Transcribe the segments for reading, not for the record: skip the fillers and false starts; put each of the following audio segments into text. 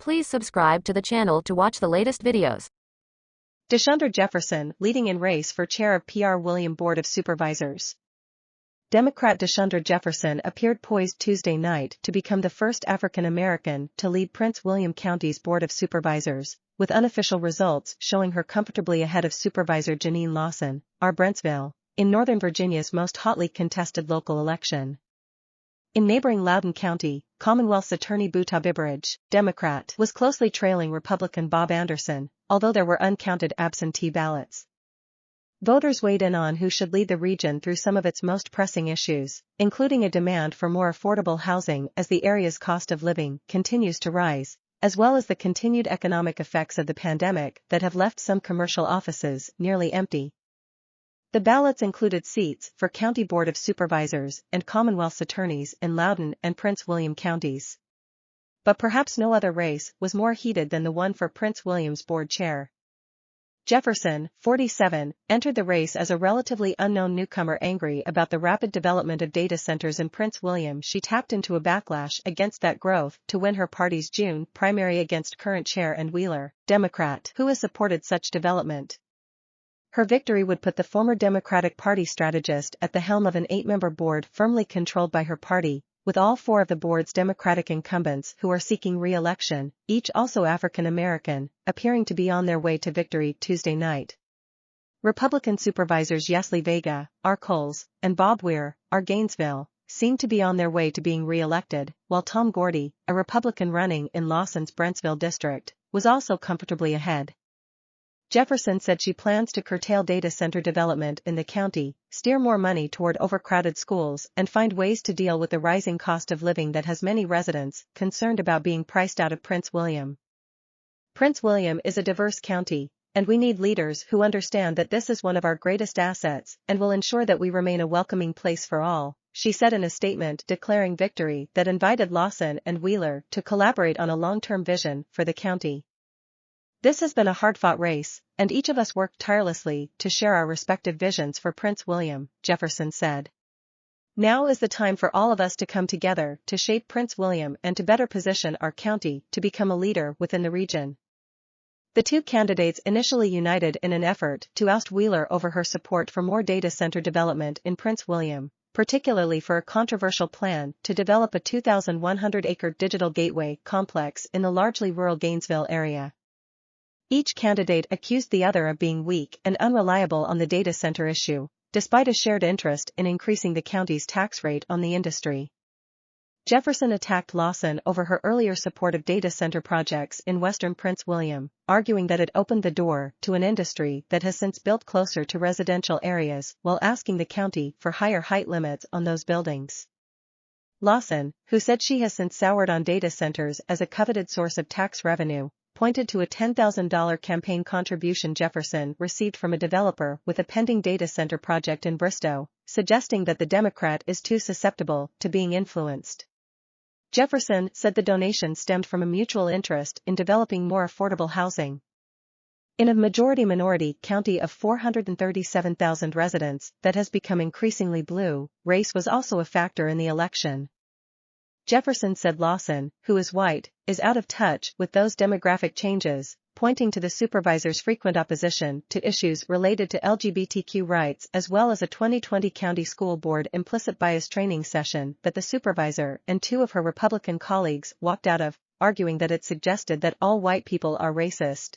Please subscribe to the channel to watch the latest videos. Deshandra Jefferson leading in race for chair of PR William Board of Supervisors. Democrat Deshandra Jefferson appeared poised Tuesday night to become the first African American to lead Prince William County's Board of Supervisors, with unofficial results showing her comfortably ahead of Supervisor Janine Lawson, R. Brentsville, in Northern Virginia's most hotly contested local election. In neighboring Loudoun County, Commonwealth's Attorney Ju.dy By.ington, Democrat, was closely trailing Republican Bob Anderson, although there were uncounted absentee ballots. Voters weighed in on who should lead the region through some of its most pressing issues, including a demand for more affordable housing as the area's cost of living continues to rise, as well as the continued economic effects of the pandemic that have left some commercial offices nearly empty. The ballots included seats for County Board of Supervisors and Commonwealth's attorneys in Loudoun and Prince William counties. But perhaps no other race was more heated than the one for Prince William's board chair. Jefferson, 47, entered the race as a relatively unknown newcomer angry about the rapid development of data centers in Prince William. She tapped into a backlash against that growth to win her party's June primary against current chair and Wheeler, Democrat, who has supported such development. Her victory would put the former Democratic Party strategist at the helm of an 8-member board firmly controlled by her party, with all 4 of the board's Democratic incumbents who are seeking re-election, each also African American, appearing to be on their way to victory Tuesday night. Republican supervisors Yesli Vega, R. Coles, and Bob Weir, R. Gainesville, seemed to be on their way to being re-elected, while Tom Gordy, a Republican running in Lawson's Brentsville district, was also comfortably ahead. Jefferson said she plans to curtail data center development in the county, steer more money toward overcrowded schools, and find ways to deal with the rising cost of living that has many residents concerned about being priced out of Prince William. Prince William is a diverse county, and we need leaders who understand that this is one of our greatest assets and will ensure that we remain a welcoming place for all, she said in a statement declaring victory that invited Lawson and Wheeler to collaborate on a long-term vision for the county. This has been a hard-fought race, and each of us worked tirelessly to share our respective visions for Prince William, Jefferson said. Now is the time for all of us to come together to shape Prince William and to better position our county to become a leader within the region. The 2 candidates initially united in an effort to oust Wheeler over her support for more data center development in Prince William, particularly for a controversial plan to develop a 2,100-acre digital gateway complex in the largely rural Gainesville area. Each candidate accused the other of being weak and unreliable on the data center issue, despite a shared interest in increasing the county's tax rate on the industry. Jefferson attacked Lawson over her earlier support of data center projects in western Prince William, arguing that it opened the door to an industry that has since built closer to residential areas while asking the county for higher height limits on those buildings. Lawson, who said she has since soured on data centers as a coveted source of tax revenue, pointed to a $10,000 campaign contribution Jefferson received from a developer with a pending data center project in Bristow, suggesting that the Democrat is too susceptible to being influenced. Jefferson said the donation stemmed from a mutual interest in developing more affordable housing. In a majority-minority county of 437,000 residents that has become increasingly blue, race was also a factor in the election. Jefferson said Lawson, who is white, is out of touch with those demographic changes, pointing to the supervisor's frequent opposition to issues related to LGBTQ rights as well as a 2020 county school board implicit bias training session that the supervisor and 2 of her Republican colleagues walked out of, arguing that it suggested that all white people are racist.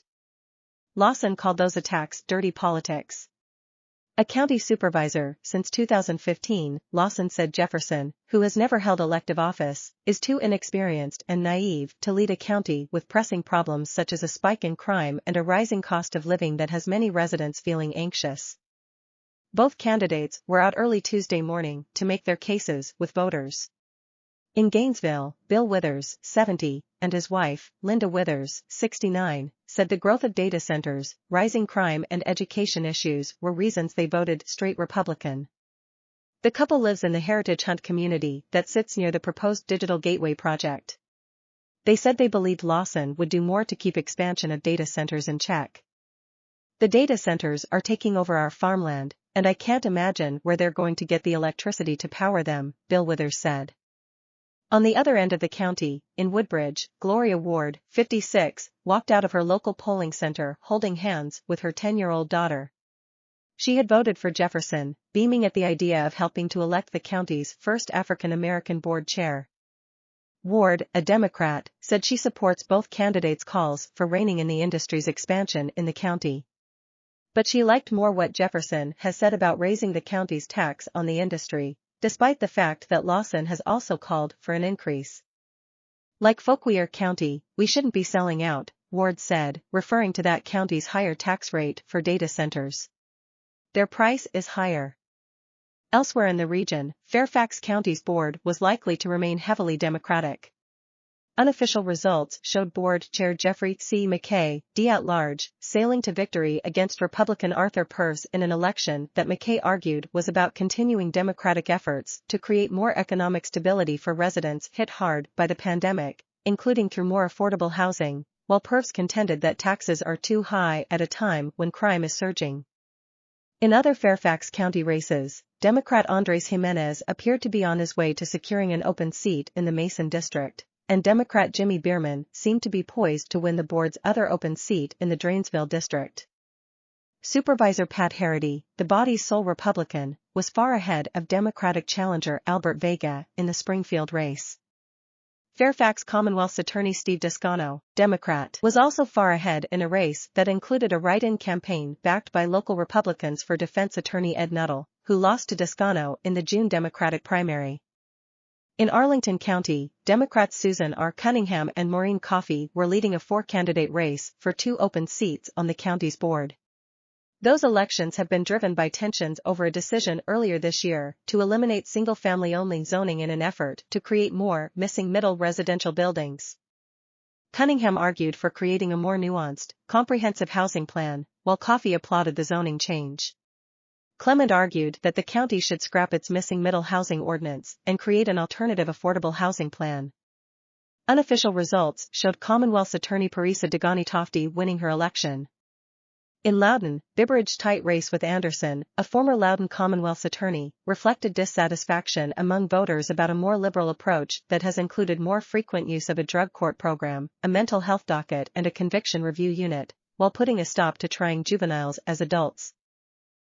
Lawson called those attacks dirty politics. A county supervisor since 2015, Lawson said Jefferson, who has never held elective office, is too inexperienced and naive to lead a county with pressing problems such as a spike in crime and a rising cost of living that has many residents feeling anxious. Both candidates were out early Tuesday morning to make their cases with voters. In Gainesville, Bill Withers, 70, and his wife, Linda Withers, 69, said the growth of data centers, rising crime and education issues were reasons they voted straight Republican. The couple lives in the Heritage Hunt community that sits near the proposed digital gateway project. They said they believed Lawson would do more to keep expansion of data centers in check. The data centers are taking over our farmland, and I can't imagine where they're going to get the electricity to power them, Bill Withers said. On the other end of the county, in Woodbridge, Gloria Ward, 56, walked out of her local polling center holding hands with her 10-year-old daughter. She had voted for Jefferson, beaming at the idea of helping to elect the county's first African-American board chair. Ward, a Democrat, said she supports both candidates' calls for reining in the industry's expansion in the county. But she liked more what Jefferson has said about raising the county's tax on the industry, despite the fact that Lawson has also called for an increase. Like Fauquier County, we shouldn't be selling out, Ward said, referring to that county's higher tax rate for data centers. Their price is higher. Elsewhere in the region, Fairfax County's board was likely to remain heavily Democratic. Unofficial results showed board chair Jeffrey C. McKay, D. at-large, sailing to victory against Republican Arthur Purse in an election that McKay argued was about continuing Democratic efforts to create more economic stability for residents hit hard by the pandemic, including through more affordable housing, while Purse contended that taxes are too high at a time when crime is surging. In other Fairfax County races, Democrat Andres Jimenez appeared to be on his way to securing an open seat in the Mason district, and Democrat Jimmy Bierman seemed to be poised to win the board's other open seat in the Drainsville district. Supervisor Pat Harity, the body's sole Republican, was far ahead of Democratic challenger Albert Vega in the Springfield race. Fairfax Commonwealth's Attorney Steve Descano, Democrat, was also far ahead in a race that included a write-in campaign backed by local Republicans for defense attorney Ed Nuttall, who lost to Descano in the June Democratic primary. In Arlington County, Democrats Susan R. Cunningham and Maureen Coffey were leading a four-candidate race for 2 open seats on the county's board. Those elections have been driven by tensions over a decision earlier this year to eliminate single-family-only zoning in an effort to create more missing-middle residential buildings. Cunningham argued for creating a more nuanced, comprehensive housing plan, while Coffey applauded the zoning change. Clement argued that the county should scrap its missing-middle housing ordinance and create an alternative affordable housing plan. Unofficial results showed Commonwealth's Attorney Parisa Degani-Tofty winning her election. In Loudoun, Bibberidge's tight race with Anderson, a former Loudoun Commonwealth's attorney, reflected dissatisfaction among voters about a more liberal approach that has included more frequent use of a drug court program, a mental health docket and a conviction review unit, while putting a stop to trying juveniles as adults.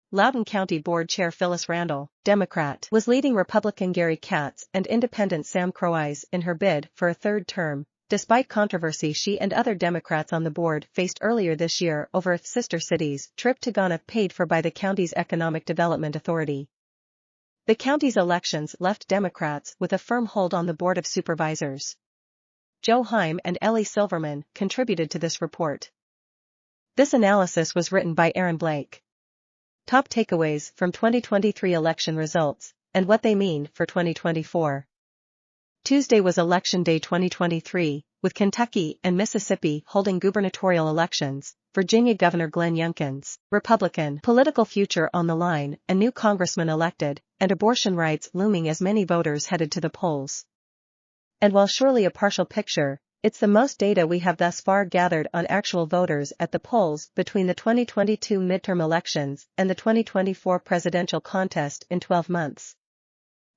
Loudoun County Board Chair Phyllis Randall, Democrat, was leading Republican Gary Katz and Independent Sam Croweis in her bid for a third term, despite controversy she and other Democrats on the board faced earlier this year over a sister city's trip to Ghana paid for by the county's Economic Development Authority. The county's elections left Democrats with a firm hold on the Board of Supervisors. Joe Heim and Ellie Silverman contributed to this report. This analysis was written by Aaron Blake. Top takeaways from 2023 election results, and what they mean for 2024. Tuesday was Election Day 2023, with Kentucky and Mississippi holding gubernatorial elections, Virginia Governor Glenn Youngkin's Republican political future on the line, a new congressman elected, and abortion rights looming as many voters headed to the polls. And while surely a partial picture, it's the most data we have thus far gathered on actual voters at the polls between the 2022 midterm elections and the 2024 presidential contest in 12 months.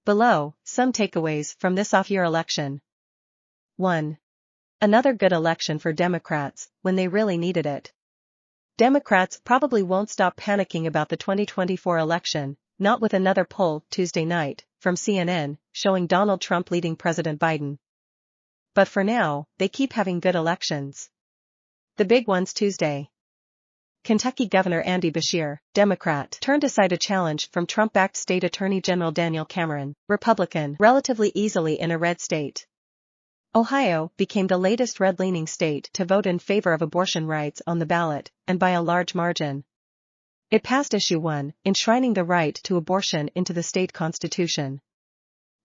Below, some takeaways from this off-year election. 1. Another good election for Democrats, when they really needed it. Democrats probably won't stop panicking about the 2024 election, not with another poll Tuesday night, from CNN, showing Donald Trump leading President Biden. But for now, they keep having good elections. The big ones Tuesday. Kentucky Governor Andy Beshear, Democrat, turned aside a challenge from Trump-backed State Attorney General Daniel Cameron, Republican, relatively easily in a red state. Ohio became the latest red-leaning state to vote in favor of abortion rights on the ballot, and by a large margin. It passed Issue 1, enshrining the right to abortion into the state constitution.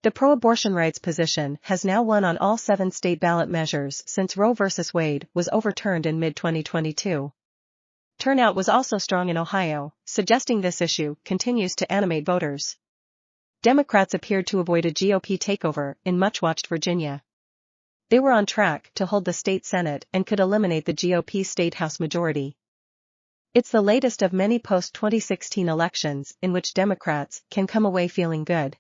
The pro-abortion rights position has now won on all 7 state ballot measures since Roe v. Wade was overturned in mid-2022. Turnout was also strong in Ohio, suggesting this issue continues to animate voters. Democrats appeared to avoid a GOP takeover in much-watched Virginia. They were on track to hold the state Senate and could eliminate the GOP state House majority. It's the latest of many post-2016 elections in which Democrats can come away feeling good.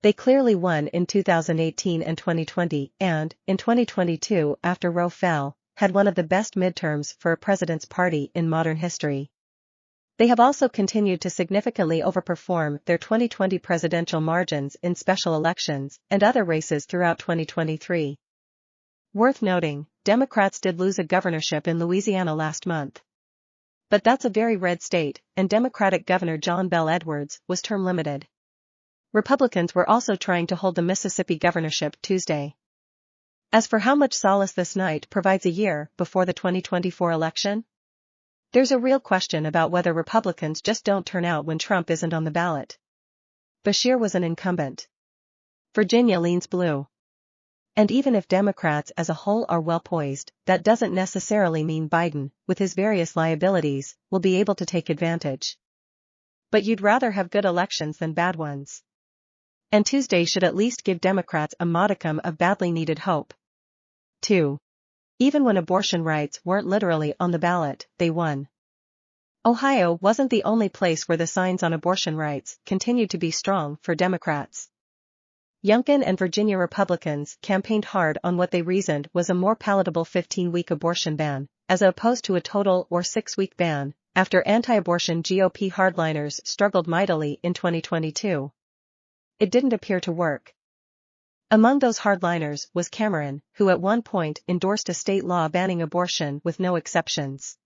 They clearly won in 2018 and 2020 and, in 2022 after Roe fell, had one of the best midterms for a president's party in modern history. They have also continued to significantly overperform their 2020 presidential margins in special elections and other races throughout 2023. Worth noting, Democrats did lose a governorship in Louisiana last month. But that's a very red state, and Democratic Governor John Bel Edwards was term limited. Republicans were also trying to hold the Mississippi governorship Tuesday. As for how much solace this night provides a year before the 2024 election, there's a real question about whether Republicans just don't turn out when Trump isn't on the ballot. Beshear was an incumbent. Virginia leans blue. And even if Democrats as a whole are well poised, that doesn't necessarily mean Biden, with his various liabilities, will be able to take advantage. But you'd rather have good elections than bad ones. And Tuesday should at least give Democrats a modicum of badly needed hope. 2. Even when abortion rights weren't literally on the ballot, they won. Ohio wasn't the only place where the signs on abortion rights continued to be strong for Democrats. Youngkin and Virginia Republicans campaigned hard on what they reasoned was a more palatable 15-week abortion ban, as opposed to a total or 6-week ban, after anti-abortion GOP hardliners struggled mightily in 2022. It didn't appear to work. Among those hardliners was Cameron, who at one point endorsed a state law banning abortion with no exceptions.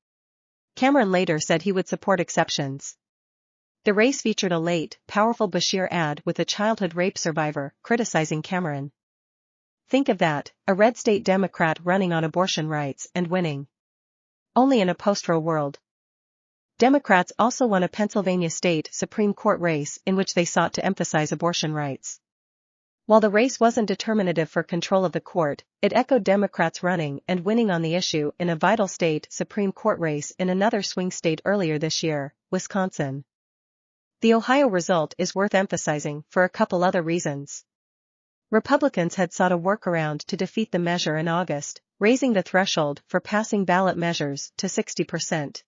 Cameron later said he would support exceptions. The race featured a late, powerful Beshear ad with a childhood rape survivor criticizing Cameron. Think of that, a red state Democrat running on abortion rights and winning. Only in a post-Roe world. Democrats also won a Pennsylvania state Supreme Court race in which they sought to emphasize abortion rights. While the race wasn't determinative for control of the court, it echoed Democrats running and winning on the issue in a vital state Supreme Court race in another swing state earlier this year, Wisconsin. The Ohio result is worth emphasizing for a couple other reasons. Republicans had sought a workaround to defeat the measure in August, raising the threshold for passing ballot measures to 60%.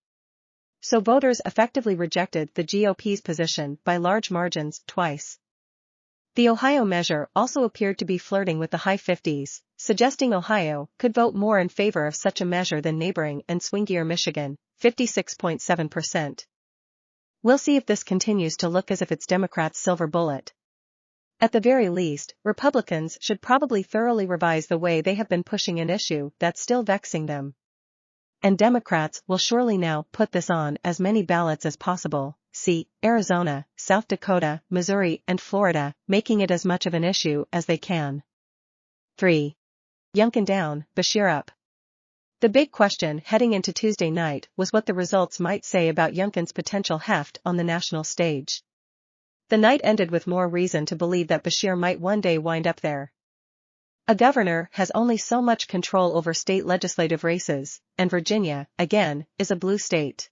So voters effectively rejected the GOP's position by large margins twice. The Ohio measure also appeared to be flirting with the high 50s, suggesting Ohio could vote more in favor of such a measure than neighboring and swingier Michigan, 56.7%. We'll see if this continues to look as if it's Democrats' silver bullet. At the very least, Republicans should probably thoroughly revise the way they have been pushing an issue that's still vexing them. And Democrats will surely now put this on as many ballots as possible. See, Arizona, South Dakota, Missouri, and Florida, making it as much of an issue as they can. 3. Youngkin down, Beshear up. The big question heading into Tuesday night was what the results might say about Youngkin's potential heft on the national stage. The night ended with more reason to believe that Beshear might one day wind up there. A governor has only so much control over state legislative races, and Virginia, again, is a blue state.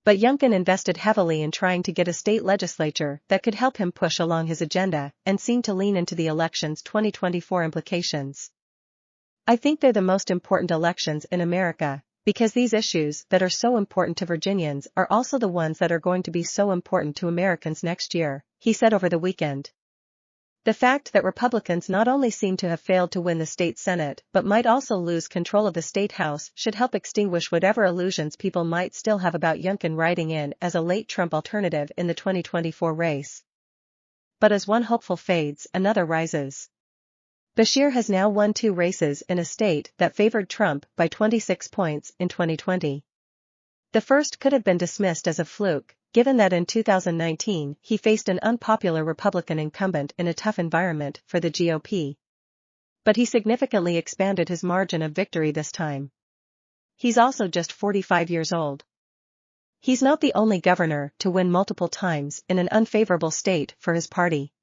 But Youngkin invested heavily in trying to get a state legislature that could help him push along his agenda and seemed to lean into the election's 2024 implications. I think they're the most important elections in America, because these issues that are so important to Virginians are also the ones that are going to be so important to Americans next year, he said over the weekend. The fact that Republicans not only seem to have failed to win the state Senate but might also lose control of the state House should help extinguish whatever illusions people might still have about Youngkin riding in as a late Trump alternative in the 2024 race. But as one hopeful fades, another rises. Beshear has now won 2 races in a state that favored Trump by 26 points in 2020. The first could have been dismissed as a fluke, given that in 2019 he faced an unpopular Republican incumbent in a tough environment for the GOP. But he significantly expanded his margin of victory this time. He's also just 45 years old. He's not the only governor to win multiple times in an unfavorable state for his party.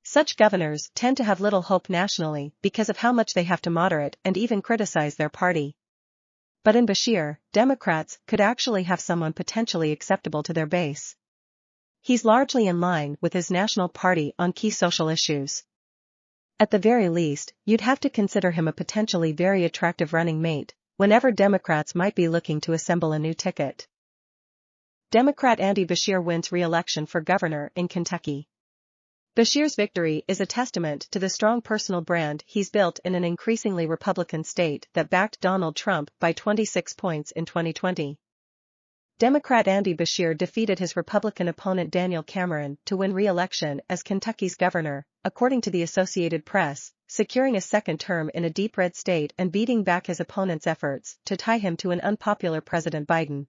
Such governors tend to have little hope nationally because of how much they have to moderate and even criticize their party. But in Beshear, Democrats could actually have someone potentially acceptable to their base. He's largely in line with his national party on key social issues. At the very least, you'd have to consider him a potentially very attractive running mate, whenever Democrats might be looking to assemble a new ticket. Democrat Andy Beshear wins re-election for governor in Kentucky. Bashir's victory is a testament to the strong personal brand he's built in an increasingly Republican state that backed Donald Trump by 26 points in 2020. Democrat Andy Bashir defeated his Republican opponent Daniel Cameron to win re-election as Kentucky's governor, according to the Associated Press, securing a second term in a deep red state and beating back his opponent's efforts to tie him to an unpopular President Biden.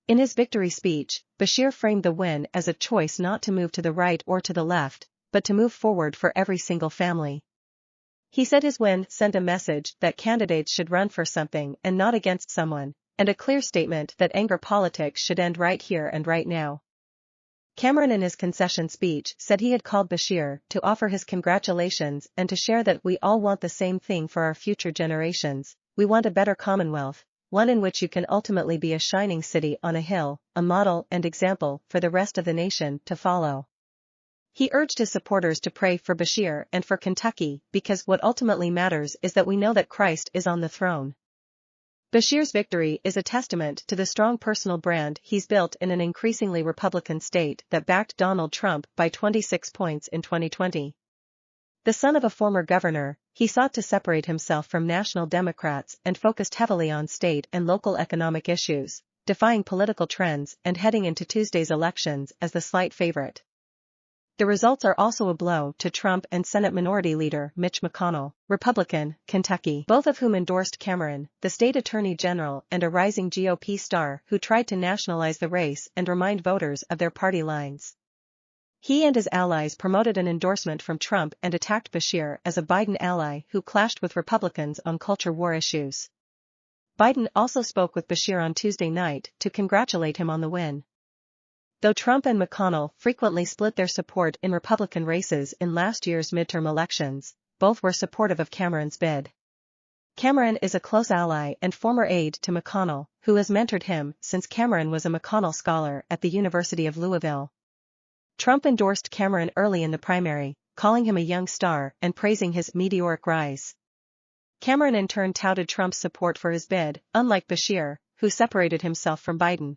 In his victory speech, Bashir framed the win as a choice not to move to the right or to the left, but to move forward for every single family. He said his win sent a message that candidates should run for something and not against someone, and a clear statement that anger politics should end right here and right now. Cameron in his concession speech said he had called Bashir to offer his congratulations and to share that we all want the same thing for our future generations. We want a better Commonwealth, one in which you can ultimately be a shining city on a hill, a model and example for the rest of the nation to follow. He urged his supporters to pray for Bashir and for Kentucky because what ultimately matters is that we know that Christ is on the throne. Bashir's victory is a testament to the strong personal brand he's built in an increasingly Republican state that backed Donald Trump by 26 points in 2020. The son of a former governor, he sought to separate himself from national Democrats and focused heavily on state and local economic issues, defying political trends and heading into Tuesday's elections as the slight favorite. The results are also a blow to Trump and Senate Minority Leader Mitch McConnell, Republican, Kentucky, both of whom endorsed Cameron, the state attorney general and a rising GOP star who tried to nationalize the race and remind voters of their party lines. He and his allies promoted an endorsement from Trump and attacked Bashir as a Biden ally who clashed with Republicans on culture war issues. Biden also spoke with Bashir on Tuesday night to congratulate him on the win. Though Trump and McConnell frequently split their support in Republican races in last year's midterm elections, both were supportive of Cameron's bid. Cameron is a close ally and former aide to McConnell, who has mentored him since Cameron was a McConnell Scholar at the University of Louisville. Trump endorsed Cameron early in the primary, calling him a young star and praising his meteoric rise. Cameron in turn touted Trump's support for his bid, unlike Bashir, who separated himself from Biden.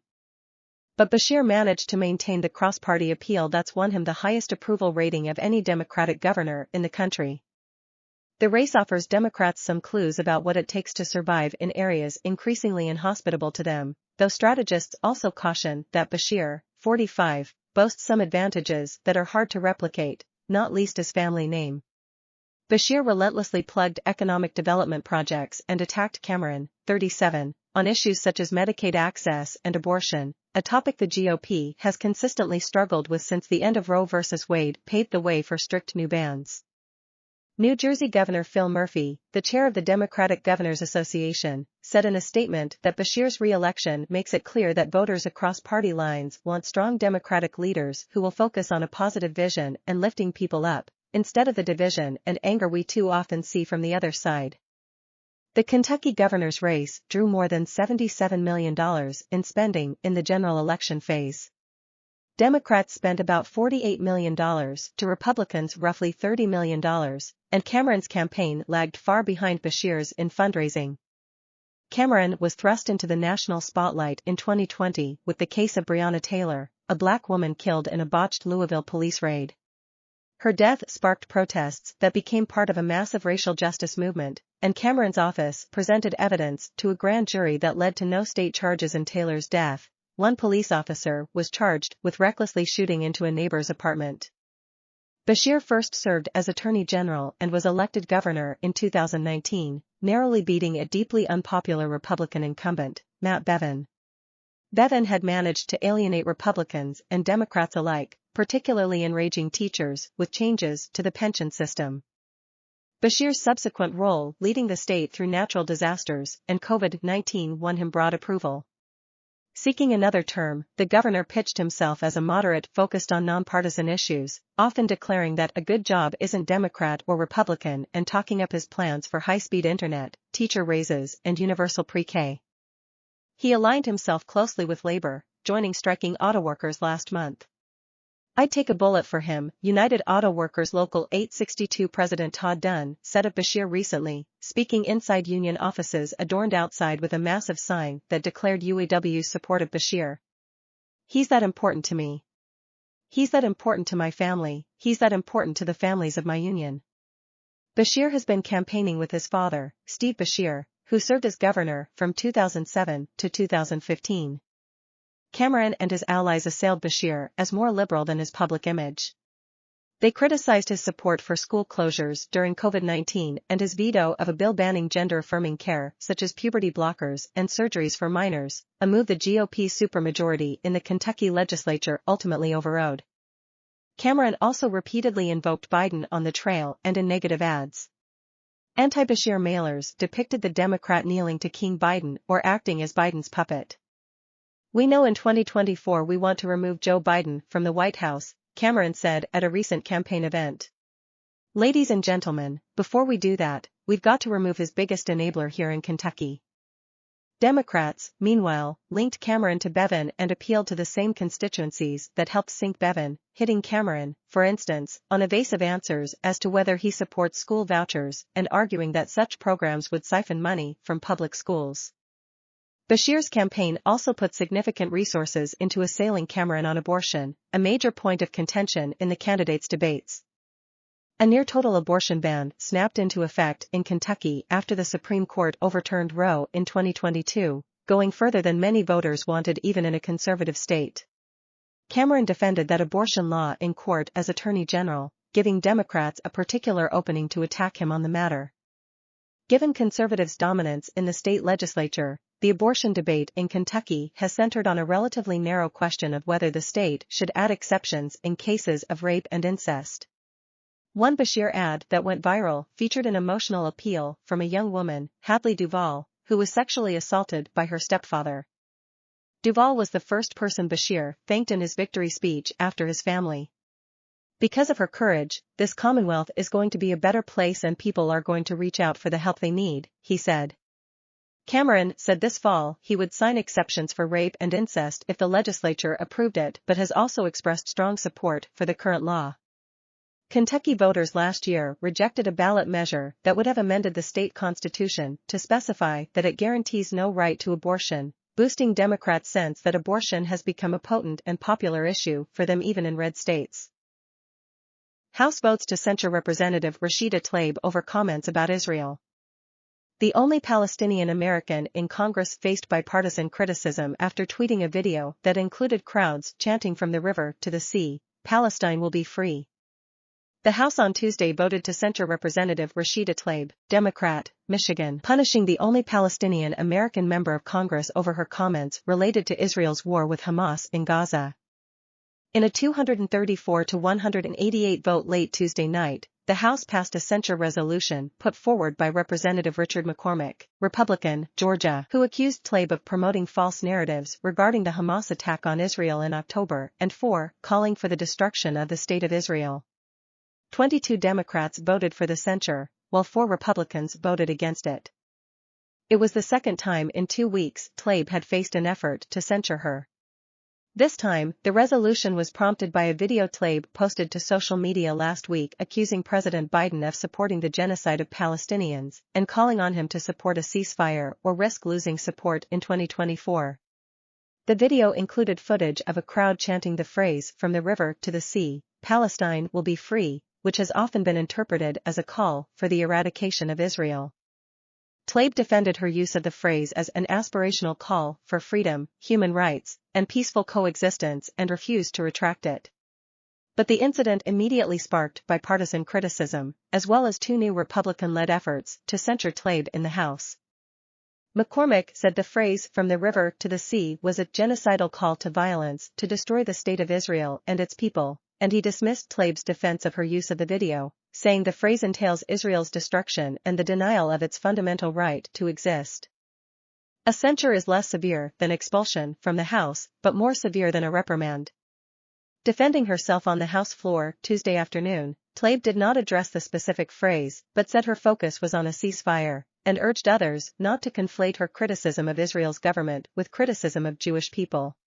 But Bashir managed to maintain the cross-party appeal that's won him the highest approval rating of any Democratic governor in the country. The race offers Democrats some clues about what it takes to survive in areas increasingly inhospitable to them, though strategists also caution that Bashir, 45, boasts some advantages that are hard to replicate, not least his family name. Bashir relentlessly plugged economic development projects and attacked Cameron, 37, on issues such as Medicaid access and abortion, a topic the GOP has consistently struggled with since the end of Roe v. Wade paved the way for strict new bans. New Jersey Governor Phil Murphy, the chair of the Democratic Governors Association, said in a statement that Bashir's re-election makes it clear that voters across party lines want strong Democratic leaders who will focus on a positive vision and lifting people up, instead of the division and anger we too often see from the other side. The Kentucky governor's race drew more than $77 million in spending in the general election phase. Democrats spent about $48 million to Republicans roughly $30 million, and Cameron's campaign lagged far behind Bashir's in fundraising. Cameron was thrust into the national spotlight in 2020 with the case of Breonna Taylor, a black woman killed in a botched Louisville police raid. Her death sparked protests that became part of a massive racial justice movement, and Cameron's office presented evidence to a grand jury that led to no state charges in Taylor's death. One police officer was charged with recklessly shooting into a neighbor's apartment. Bashir first served as Attorney General and was elected governor in 2019, narrowly beating a deeply unpopular Republican incumbent, Matt Bevin. Bevin had managed to alienate Republicans and Democrats alike, particularly enraging teachers, with changes to the pension system. Bashir's subsequent role leading the state through natural disasters and COVID-19 won him broad approval. Seeking another term, the governor pitched himself as a moderate focused on nonpartisan issues, often declaring that a good job isn't Democrat or Republican and talking up his plans for high-speed internet, teacher raises and universal pre-K. He aligned himself closely with labor, joining striking auto workers last month. "I'd take a bullet for him," United Auto Workers Local 862 President Todd Dunn said of Bashir recently, speaking inside union offices adorned outside with a massive sign that declared UAW's support of Bashir. "He's that important to me. He's that important to my family, he's that important to the families of my union. Bashir has been campaigning with his father, Steve Bashir, who served as governor from 2007 to 2015. Cameron and his allies assailed Bashir as more liberal than his public image. They criticized his support for school closures during COVID-19 and his veto of a bill banning gender-affirming care such as puberty blockers and surgeries for minors, a move the GOP supermajority in the Kentucky legislature ultimately overrode. Cameron also repeatedly invoked Biden on the trail and in negative ads. Anti-Bashir mailers depicted the Democrat kneeling to King Biden or acting as Biden's puppet. "We know in 2024 we want to remove Joe Biden from the White House," Cameron said at a recent campaign event. "Ladies and gentlemen, before we do that, we've got to remove his biggest enabler here in Kentucky." Democrats, meanwhile, linked Cameron to Bevin and appealed to the same constituencies that helped sink Bevin, hitting Cameron, for instance, on evasive answers as to whether he supports school vouchers and arguing that such programs would siphon money from public schools. Bashir's campaign also put significant resources into assailing Cameron on abortion, a major point of contention in the candidates' debates. A near-total abortion ban snapped into effect in Kentucky after the Supreme Court overturned Roe in 2022, going further than many voters wanted even in a conservative state. Cameron defended that abortion law in court as Attorney General, giving Democrats a particular opening to attack him on the matter. Given conservatives' dominance in the state legislature, the abortion debate in Kentucky has centered on a relatively narrow question of whether the state should add exceptions in cases of rape and incest. One Bashir ad that went viral featured an emotional appeal from a young woman, Hadley Duvall, who was sexually assaulted by her stepfather. Duvall was the first person Bashir thanked in his victory speech after his family. "Because of her courage, this Commonwealth is going to be a better place and people are going to reach out for the help they need," he said. Cameron said this fall he would sign exceptions for rape and incest if the legislature approved it, but has also expressed strong support for the current law. Kentucky voters last year rejected a ballot measure that would have amended the state constitution to specify that it guarantees no right to abortion, boosting Democrats' sense that abortion has become a potent and popular issue for them even in red states. House votes to censure Representative Rashida Tlaib over comments about Israel. The only Palestinian American in Congress faced bipartisan criticism after tweeting a video that included crowds chanting from the river to the sea, "Palestine will be free." The House on Tuesday voted to censure Representative Rashida Tlaib, Democrat, Michigan, punishing the only Palestinian American member of Congress over her comments related to Israel's war with Hamas in Gaza. In a 234 to 188 vote late Tuesday night, the House passed a censure resolution put forward by Representative Richard McCormick, Republican, Georgia, who accused Tlaib of promoting false narratives regarding the Hamas attack on Israel in October and calling for the destruction of the State of Israel. 22 Democrats voted for the censure, while 4 Republicans voted against it. It was the second time in 2 weeks Tlaib had faced an effort to censure her. This time, the resolution was prompted by a video Tlaib posted to social media last week accusing President Biden of supporting the genocide of Palestinians and calling on him to support a ceasefire or risk losing support in 2024. The video included footage of a crowd chanting the phrase "From the river to the sea, Palestine will be free," which has often been interpreted as a call for the eradication of Israel. Tlaib defended her use of the phrase as an aspirational call for freedom, human rights, and peaceful coexistence and refused to retract it. But the incident immediately sparked bipartisan criticism, as well as 2 new Republican-led efforts to censure Tlaib in the House. McCormick said the phrase "from the river to the sea" was a genocidal call to violence to destroy the State of Israel and its people, and he dismissed Tlaib's defense of her use of the video, saying the phrase entails Israel's destruction and the denial of its fundamental right to exist. A censure is less severe than expulsion from the House, but more severe than a reprimand. Defending herself on the House floor Tuesday afternoon, Tlaib did not address the specific phrase but said her focus was on a ceasefire, and urged others not to conflate her criticism of Israel's government with criticism of Jewish people.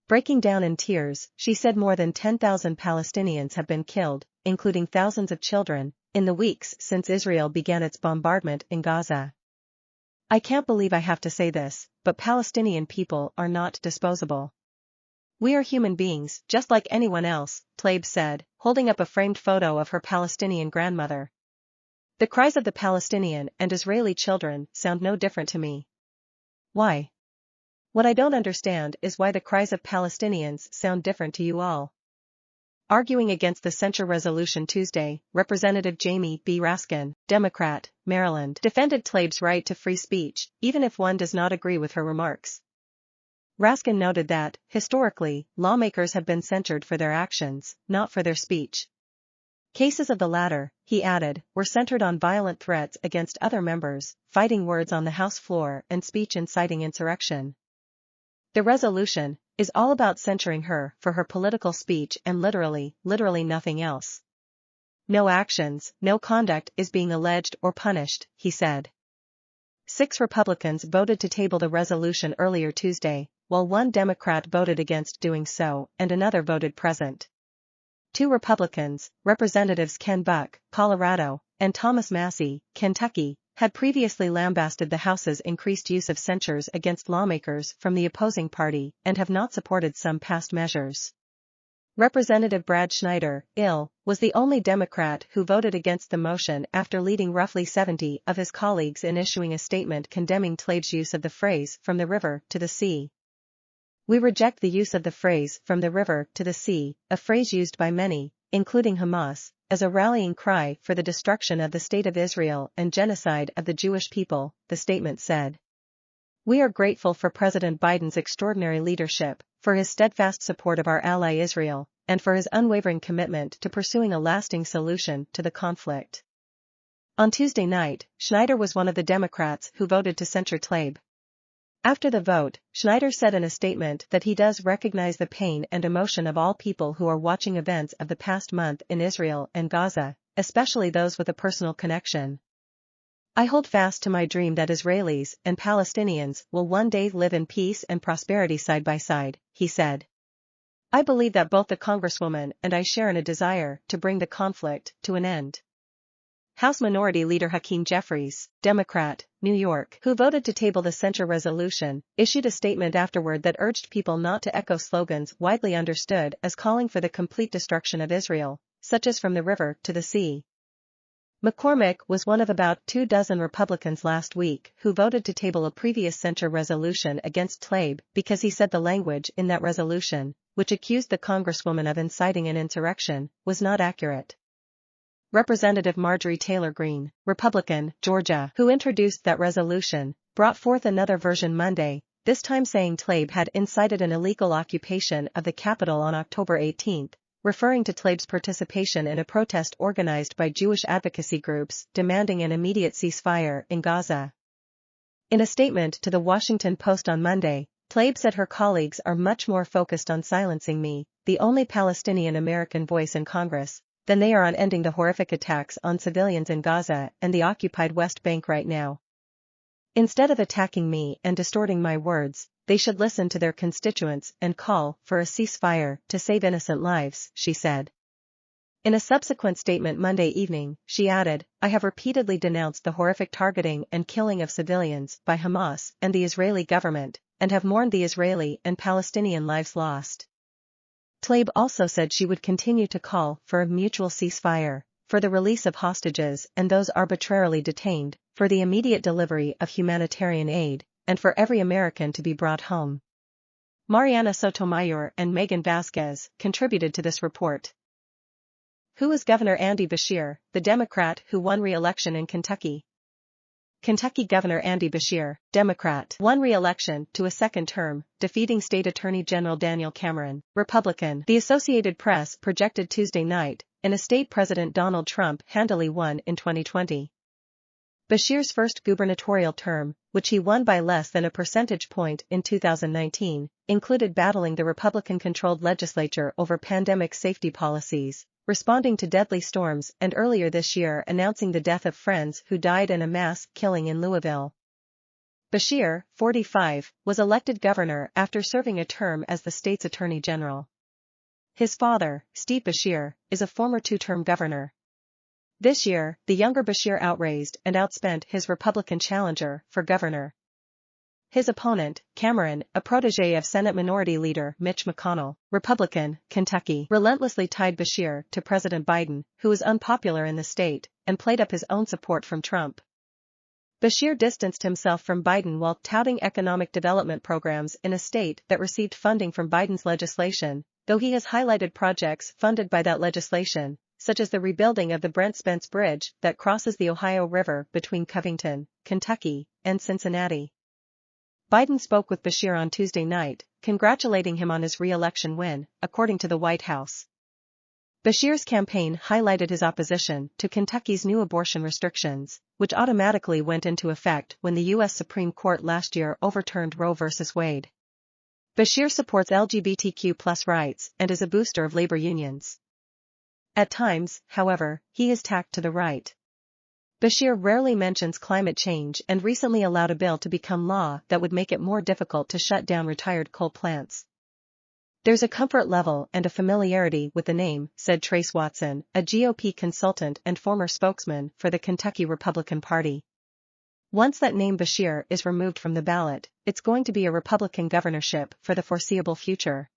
Breaking down in tears, she said more than 10,000 Palestinians have been killed, including thousands of children, in the weeks since Israel began its bombardment in Gaza. "I can't believe I have to say this, but Palestinian people are not disposable. "We are human beings, just like anyone else," Tlaib said, holding up a framed photo of her Palestinian grandmother. "The cries of the Palestinian and Israeli children sound no different to me. Why? What I don't understand is why the cries of Palestinians sound different to you all." Arguing against the censure resolution Tuesday, Representative Jamie B. Raskin, Democrat, Maryland, defended Tlaib's right to free speech, even if one does not agree with her remarks. Raskin noted that, historically, lawmakers have been censured for their actions, not for their speech. Cases of the latter, he added, were centered on violent threats against other members, fighting words on the House floor, and speech inciting insurrection. The resolution is all about censuring her for her political speech and literally nothing else. "No actions, no conduct is being alleged or punished," he said. 6 Republicans voted to table the resolution earlier Tuesday, while one Democrat voted against doing so and another voted present. 2 Republicans, Representatives Ken Buck, Colorado, and Thomas Massie, Kentucky, had previously lambasted the House's increased use of censures against lawmakers from the opposing party and have not supported some past measures. Representative Brad Schneider, IL, was the only Democrat who voted against the motion after leading roughly 70 of his colleagues in issuing a statement condemning Tlaib's use of the phrase "from the river to the sea." "We reject the use of the phrase "from the river to the sea," a phrase used by many, including Hamas, as a rallying cry for the destruction of the State of Israel and genocide of the Jewish people," the statement said. "We are grateful for President Biden's extraordinary leadership, for his steadfast support of our ally Israel, and for his unwavering commitment to pursuing a lasting solution to the conflict." On Tuesday night, Schneider was one of the Democrats who voted to censure Tlaib. After the vote, Schneider said in a statement that he does recognize the pain and emotion of all people who are watching events of the past month in Israel and Gaza, especially those with a personal connection. "I hold fast to my dream that Israelis and Palestinians will one day live in peace and prosperity side by side," he said. "I believe that both the Congresswoman and I share in a desire to bring the conflict to an end." House Minority Leader Hakeem Jeffries, Democrat, New York, who voted to table the censure resolution, issued a statement afterward that urged people not to echo slogans widely understood as calling for the complete destruction of Israel, such as "from the river to the sea." McCormick was one of about 24 Republicans last week who voted to table a previous censure resolution against Tlaib because he said the language in that resolution, which accused the Congresswoman of inciting an insurrection, was not accurate. Representative Marjorie Taylor Greene, Republican, Georgia, who introduced that resolution, brought forth another version Monday, this time saying Tlaib had incited an illegal occupation of the Capitol on October 18, referring to Tlaib's participation in a protest organized by Jewish advocacy groups demanding an immediate ceasefire in Gaza. In a statement to the Washington Post on Monday, Tlaib said her colleagues are much more focused on silencing me, the only Palestinian American voice in Congress, than they are on ending the horrific attacks on civilians in Gaza and the occupied West Bank right now. "Instead of attacking me and distorting my words, they should listen to their constituents and call for a ceasefire to save innocent lives," she said. In a subsequent statement Monday evening, she added, "I have repeatedly denounced the horrific targeting and killing of civilians by Hamas and the Israeli government, and have mourned the Israeli and Palestinian lives lost." Tlaib also said she would continue to call for a mutual ceasefire, for the release of hostages and those arbitrarily detained, for the immediate delivery of humanitarian aid, and for every American to be brought home. Mariana Sotomayor and Megan Vasquez contributed to this report. Who is Governor Andy Beshear, the Democrat who won re-election in Kentucky? Kentucky Governor Andy Beshear, Democrat, won re-election to a second term, defeating State Attorney General Daniel Cameron, Republican. The Associated Press projected Tuesday night, in a state President Donald Trump handily won in 2020. Beshear's first gubernatorial term, which he won by less than a percentage point in 2019, included battling the Republican-controlled legislature over pandemic safety policies, responding to deadly storms, and earlier this year announcing the death of friends who died in a mass killing in Louisville. Beshear, 45, was elected governor after serving a term as the state's attorney general. His father, Steve Beshear, is a former two-term governor. This year, the younger Beshear outraised and outspent his Republican challenger for governor. His opponent, Cameron, a protege of Senate Minority Leader Mitch McConnell, Republican, Kentucky, relentlessly tied Bashir to President Biden, who was unpopular in the state, and played up his own support from Trump. Bashir distanced himself from Biden while touting economic development programs in a state that received funding from Biden's legislation, though he has highlighted projects funded by that legislation, such as the rebuilding of the Brent Spence Bridge that crosses the Ohio River between Covington, Kentucky, and Cincinnati. Biden spoke with Bashir on Tuesday night, congratulating him on his re-election win, according to the White House. Bashir's campaign highlighted his opposition to Kentucky's new abortion restrictions, which automatically went into effect when the U.S. Supreme Court last year overturned Roe v. Wade. Bashir supports LGBTQ+ rights and is a booster of labor unions. At times, however, he is tacked to the right. Bashir rarely mentions climate change and recently allowed a bill to become law that would make it more difficult to shut down retired coal plants. There's a comfort level and a familiarity with the name, said Trace Watson, a GOP consultant and former spokesman for the Kentucky Republican Party. Once that name Bashir is removed from the ballot, it's going to be a Republican governorship for the foreseeable future.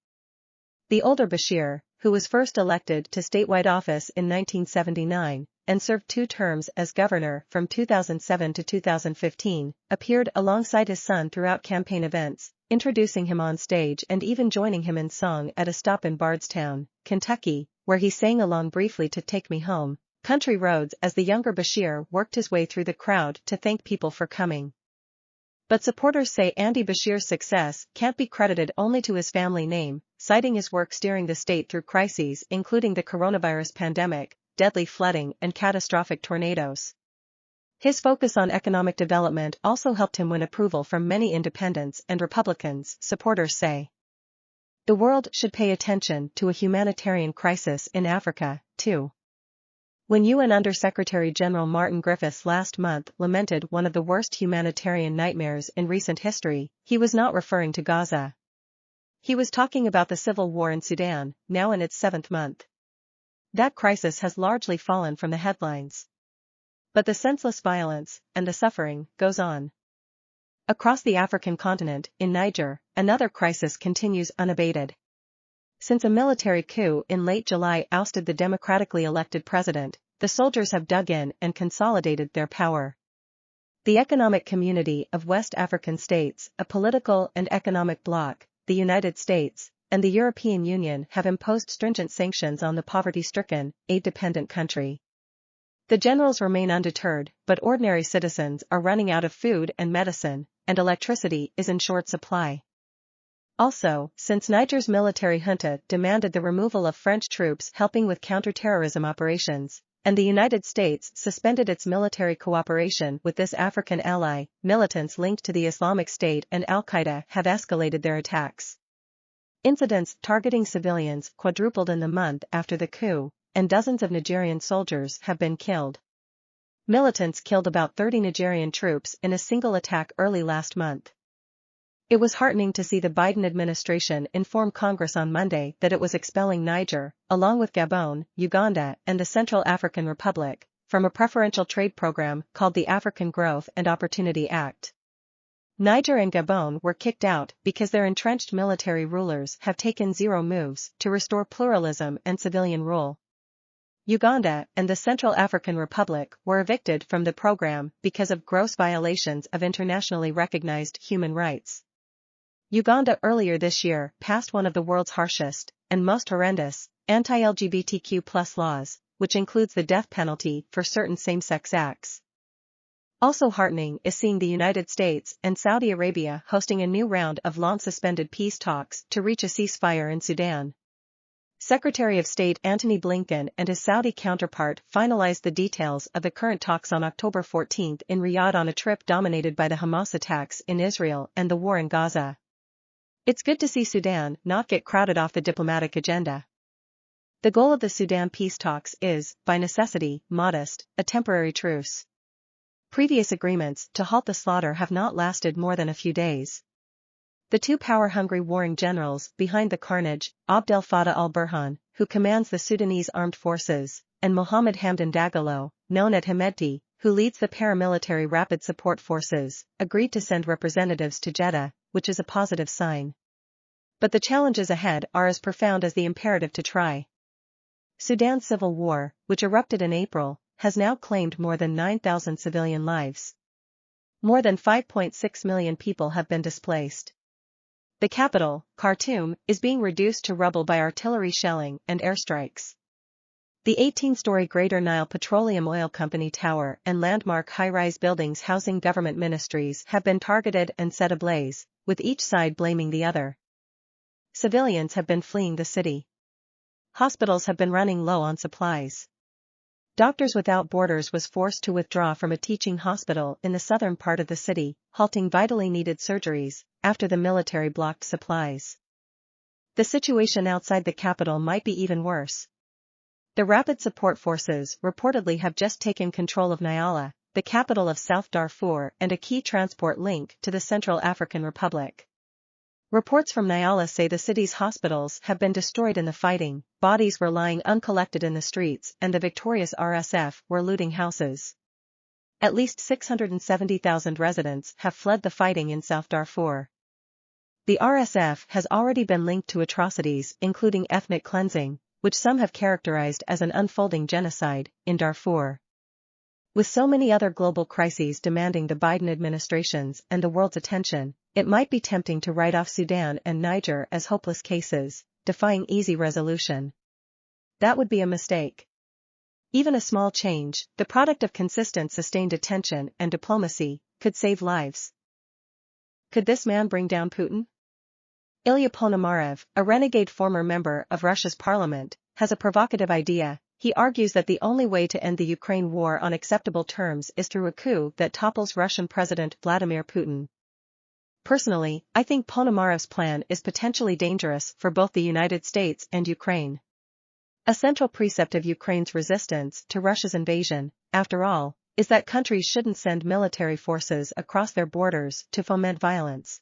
The older Bashir, who was first elected to statewide office in 1979, and served 2 terms as governor from 2007 to 2015, appeared alongside his son throughout campaign events, introducing him on stage and even joining him in song at a stop in Bardstown, Kentucky, where he sang along briefly to Take Me Home, Country Roads as the younger Bashir worked his way through the crowd to thank people for coming. But supporters say Andy Bashir's success can't be credited only to his family name, citing his work steering the state through crises including the coronavirus pandemic, deadly flooding and catastrophic tornadoes. His focus on economic development also helped him win approval from many independents and Republicans, supporters say. The world should pay attention to a humanitarian crisis in Africa, too. When UN Under-Secretary General Martin Griffiths last month lamented one of the worst humanitarian nightmares in recent history, he was not referring to Gaza. He was talking about the civil war in Sudan, now in its 7th month. That crisis has largely fallen from the headlines. But the senseless violence and the suffering goes on. Across the African continent, in Niger, another crisis continues unabated. Since a military coup in late July ousted the democratically elected president, the soldiers have dug in and consolidated their power. The Economic Community of West African States, a political and economic bloc, the United States, and the European Union have imposed stringent sanctions on the poverty-stricken, aid-dependent country. The generals remain undeterred, but ordinary citizens are running out of food and medicine, and electricity is in short supply. Also, since Niger's military junta demanded the removal of French troops helping with counter-terrorism operations, and the United States suspended its military cooperation with this African ally, militants linked to the Islamic State and Al-Qaeda have escalated their attacks. Incidents targeting civilians quadrupled in the month after the coup, and dozens of Nigerian soldiers have been killed. Militants killed about 30 Nigerian troops in a single attack early last month. It was heartening to see the Biden administration inform Congress on Monday that it was expelling Niger, along with Gabon, Uganda, and the Central African Republic, from a preferential trade program called the African Growth and Opportunity Act. Niger and Gabon were kicked out because their entrenched military rulers have taken zero moves to restore pluralism and civilian rule. Uganda and the Central African Republic were evicted from the program because of gross violations of internationally recognized human rights. Uganda earlier this year passed one of the world's harshest, and most horrendous, anti-LGBTQ+ laws, which includes the death penalty for certain same-sex acts. Also heartening is seeing the United States and Saudi Arabia hosting a new round of long-suspended peace talks to reach a ceasefire in Sudan. Secretary of State Antony Blinken and his Saudi counterpart finalized the details of the current talks on October 14 in Riyadh on a trip dominated by the Hamas attacks in Israel and the war in Gaza. It's good to see Sudan not get crowded off the diplomatic agenda. The goal of the Sudan peace talks is, by necessity, modest, a temporary truce. Previous agreements to halt the slaughter have not lasted more than a few days. The 2 power-hungry warring generals behind the carnage, Abdel Fattah al-Burhan, who commands the Sudanese armed forces, and Mohammed Hamdan Dagalo, known as Hemedti, who leads the paramilitary Rapid Support Forces, agreed to send representatives to Jeddah, which is a positive sign. But the challenges ahead are as profound as the imperative to try. Sudan's civil war, which erupted in April, has now claimed more than 9,000 civilian lives. More than 5.6 million people have been displaced. The capital, Khartoum, is being reduced to rubble by artillery shelling and airstrikes. The 18-story Greater Nile Petroleum Oil Company tower and landmark high-rise buildings housing government ministries have been targeted and set ablaze, with each side blaming the other. Civilians have been fleeing the city. Hospitals have been running low on supplies. Doctors Without Borders was forced to withdraw from a teaching hospital in the southern part of the city, halting vitally needed surgeries, after the military blocked supplies. The situation outside the capital might be even worse. The Rapid Support Forces reportedly have just taken control of Nyala, the capital of South Darfur and a key transport link to the Central African Republic. Reports from Nyala say the city's hospitals have been destroyed in the fighting, bodies were lying uncollected in the streets and the victorious RSF were looting houses. At least 670,000 residents have fled the fighting in South Darfur. The RSF has already been linked to atrocities including ethnic cleansing, which some have characterized as an unfolding genocide, in Darfur. With so many other global crises demanding the Biden administration's and the world's attention, it might be tempting to write off Sudan and Niger as hopeless cases, defying easy resolution. That would be a mistake. Even a small change, the product of consistent sustained attention and diplomacy, could save lives. Could this man bring down Putin? Ilya Ponomarev, a renegade former member of Russia's parliament, has a provocative idea. He argues that the only way to end the Ukraine war on acceptable terms is through a coup that topples Russian President Vladimir Putin. Personally, I think Ponomarev's plan is potentially dangerous for both the United States and Ukraine. A central precept of Ukraine's resistance to Russia's invasion, after all, is that countries shouldn't send military forces across their borders to foment violence.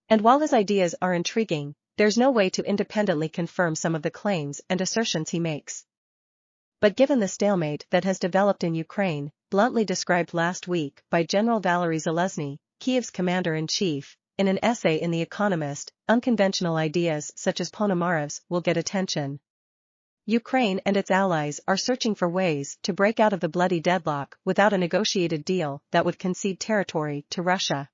And while his ideas are intriguing, there's no way to independently confirm some of the claims and assertions he makes. But given the stalemate that has developed in Ukraine, bluntly described last week by General Valery Zaluzhny, Kiev's commander-in-chief, in an essay in The Economist, unconventional ideas such as Ponomarev's will get attention. Ukraine and its allies are searching for ways to break out of the bloody deadlock without a negotiated deal that would concede territory to Russia.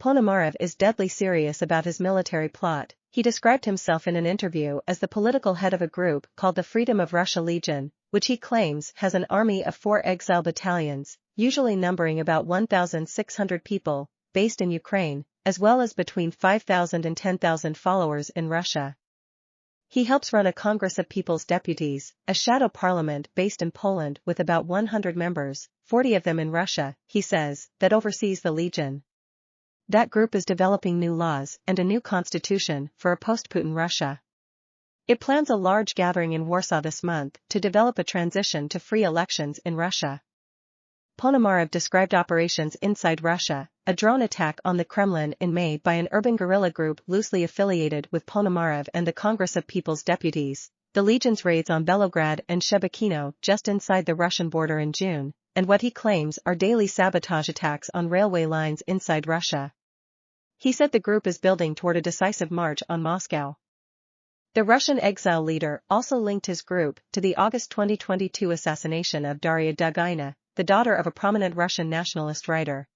Ponomarev is deadly serious about his military plot. He described himself in an interview as the political head of a group called the Freedom of Russia Legion, which he claims has an army of 4 exile battalions, usually numbering about 1,600 people, based in Ukraine, as well as between 5,000 and 10,000 followers in Russia. He helps run a Congress of People's Deputies, a shadow parliament based in Poland with about 100 members, 40 of them in Russia, he says, that oversees the Legion. That group is developing new laws and a new constitution for a post-Putin Russia. It plans a large gathering in Warsaw this month to develop a transition to free elections in Russia. Ponomarev described operations inside Russia, a drone attack on the Kremlin in May by an urban guerrilla group loosely affiliated with Ponomarev and the Congress of People's Deputies, the Legion's raids on Belograd and Shebekino just inside the Russian border in June, and what he claims are daily sabotage attacks on railway lines inside Russia. He said the group is building toward a decisive march on Moscow. The Russian exile leader also linked his group to the August 2022 assassination of Daria Dugina, the daughter of a prominent Russian nationalist writer.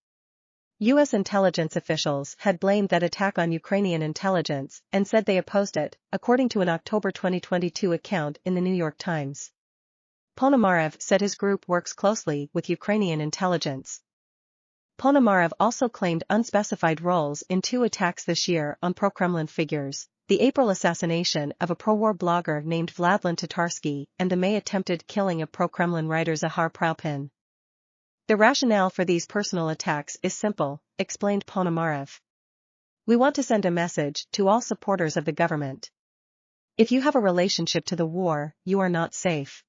U.S. intelligence officials had blamed that attack on Ukrainian intelligence and said they opposed it, according to an October 2022 account in the New York Times. Ponomarev said his group works closely with Ukrainian intelligence. Ponomarev also claimed unspecified roles in 2 attacks this year on pro-Kremlin figures, the April assassination of a pro-war blogger named Vladlen Tatarsky and the May attempted killing of pro-Kremlin writer Zahar Pralpin. The rationale for these personal attacks is simple, explained Ponomarev. We want to send a message to all supporters of the government. If you have a relationship to the war, you are not safe.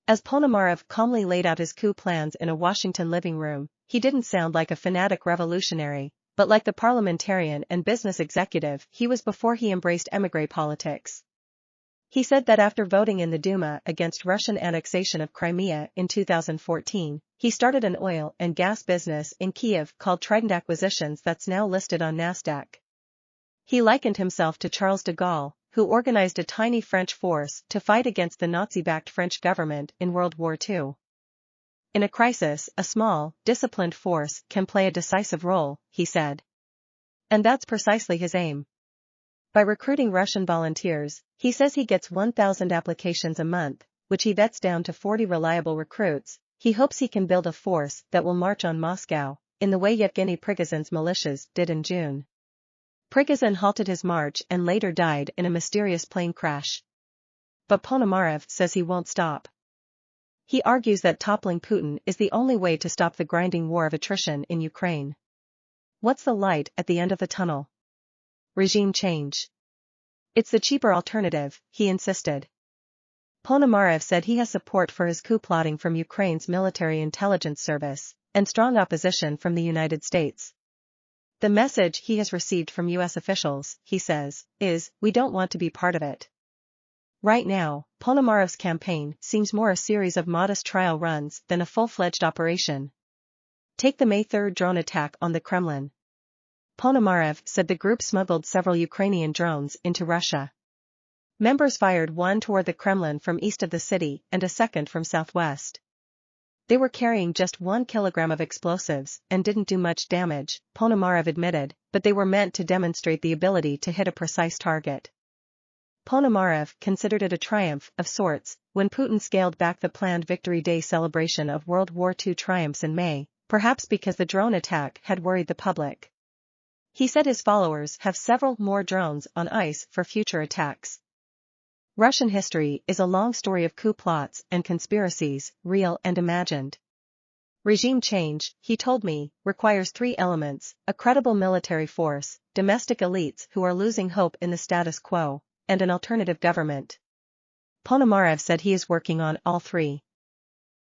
As Ponomarev calmly laid out his coup plans in a Washington living room, he didn't sound like a fanatic revolutionary, but like the parliamentarian and business executive he was before he embraced émigré politics. He said that after voting in the Duma against Russian annexation of Crimea in 2014, He started an oil and gas business in Kiev called Trident Acquisitions that's now listed on Nasdaq. He likened himself to Charles de Gaulle, who organized a tiny French force to fight against the Nazi-backed French government in World War II. In a crisis, a small, disciplined force can play a decisive role, he said. And that's precisely his aim. By recruiting Russian volunteers, he says he gets 1,000 applications a month, which he vets down to 40 reliable recruits. He hopes he can build a force that will march on Moscow, in the way Yevgeny Prigozhin's militias did in June. Prigozhin halted his march and later died in a mysterious plane crash. But Ponomarev says he won't stop. He argues that toppling Putin is the only way to stop the grinding war of attrition in Ukraine. What's the light at the end of the tunnel? Regime change. It's the cheaper alternative, he insisted. Ponomarev said he has support for his coup plotting from Ukraine's military intelligence service, and strong opposition from the United States. The message he has received from U.S. officials, he says, is, we don't want to be part of it. Right now, Ponomarev's campaign seems more a series of modest trial runs than a full-fledged operation. Take the May 3 drone attack on the Kremlin. Ponomarev said the group smuggled several Ukrainian drones into Russia. Members fired one toward the Kremlin from east of the city and a second from southwest. They were carrying just 1 kilogram of explosives and didn't do much damage, Ponomarev admitted, but they were meant to demonstrate the ability to hit a precise target. Ponomarev considered it a triumph of sorts when Putin scaled back the planned Victory Day celebration of World War II triumphs in May, perhaps because the drone attack had worried the public. He said his followers have several more drones on ice for future attacks. Russian history is a long story of coup plots and conspiracies, real and imagined. Regime change, he told me, requires 3 elements: a credible military force, domestic elites who are losing hope in the status quo, and an alternative government. Ponomarev said he is working on all 3.